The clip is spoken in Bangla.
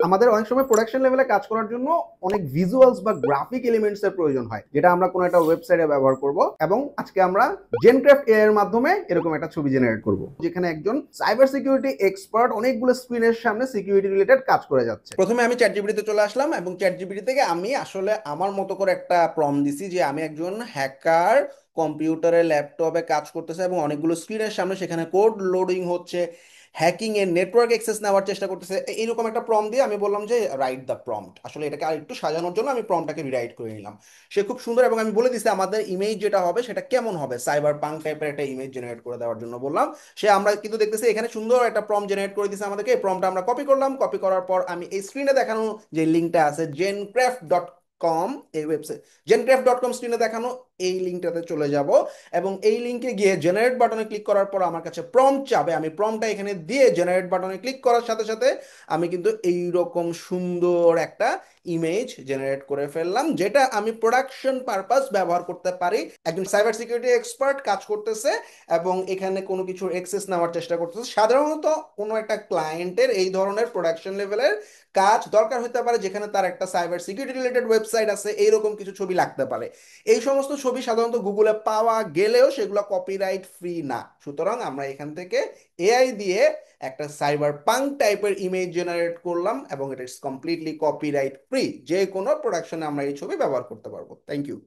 আমাদের অনেক সময় প্রোডাকশন লেভেলে কাজ করার জন্য অনেক ভিজুয়ালস বা গ্রাফিক এলিমেন্টস এর প্রয়োজন হয়, যেটা আমরা কোনো একটা ওয়েবসাইটে ব্যবহার করব। এবং আজকে আমরা জেনক্রাফট এআই এর মাধ্যমে এরকম একটা ছবি জেনারেট করব, যেখানে একজন সাইবার সিকিউরিটি এক্সপার্ট অনেকগুলো স্ক্রিনের সামনে সিকিউরিটি রিলেটেড কাজ করে যাচ্ছে। প্রথমে আমি চ্যাট জিপিটিতে চলে আসলাম এবং চ্যাট জিপিটি থেকে আমি আসলে আমার মতো করে একটা প্রম্পট দিছি যে আমি একজন হ্যাকার, কম্পিউটারে ল্যাপটপে কাজ করতেছে এবং অনেকগুলো স্ক্রিনের সামনে সেখানে কোড লোডিং হচ্ছে, হ্যাকিং এর নেটওয়ার্ক অ্যাক্সেস নেওয়ার চেষ্টা করতেছে। এইরকম একটা প্রম্পট দিয়ে আমি বললাম যে রাইট দ্য প্রম্পট। আসলে এটাকে আর একটু সাজানোর জন্য আমি প্রম্পটটাকে রিরাইট করে নিলাম। সে খুব সুন্দর, এবং আমি বলে দিচ্ছি আমাদের ইমেজ যেটা হবে সেটা কেমন হবে, সাইবার পাঙ্ক টাইপের একটা ইমেজ জেনারেট করে দেওয়ার জন্য বললাম। সে আমরা কিন্তু দেখতেছি এখানে সুন্দর একটা প্রম্পট জেনারেট করে দিচ্ছে আমাদেরকে। এই প্রম্পটটা আমরা কপি করলাম, কপি করার পর আমি এই স্ক্রিনে দেখানো যে লিঙ্কটা আছে jencraft.com, এই ওয়েবসাইট jencraft.com স্ক্রিনে দেখানো এই লিঙ্কটাতে চলে যাব এবং এই লিঙ্কে গিয়ে জেনারেট বাটনে ক্লিক করার পর আমার কাছে প্রম্পট চাবে। আমি প্রম্পটটা এখানে দিয়ে জেনারেট বাটনে ক্লিক করার সাথে সাথে আমি কিন্তু এইরকম সুন্দর একটা ইমেজ জেনারেট করে ফেললাম, যেটা আমি প্রোডাকশন পারপাস ব্যবহার করতে পারি। একজন সাইবার সিকিউরিটি এক্সপার্ট কাজ করতেছে এবং এখানে কোনো কিছুর এক্সেস নেওয়ার চেষ্টা করতেছে। সাধারণত কোনো একটা ক্লায়েন্টের এই ধরনের প্রোডাকশন লেভেলের কাজ দরকার হতে পারে, যেখানে তার একটা সাইবার সিকিউরিটি রিলেটেড ওয়েবসাইট আছে, এইরকম কিছু ছবি লাগতে পারে। এই সমস্ত ছবি সাধারণত গুগলে পাওয়া গেলেও সেগুলো কপিরাইট ফ্রি না। সুতরাং আমরা এখান থেকে এআই দিয়ে একটা সাইবার পাঙ্ক টাইপের ইমেজ জেনারেট করলাম এবং এটা ইজ কমপ্লিটলি কপিরাইট ফ্রি। যে কোনো প্রোডাকশনে আমরা এই ছবি ব্যবহার করতে পারবো। Thank you.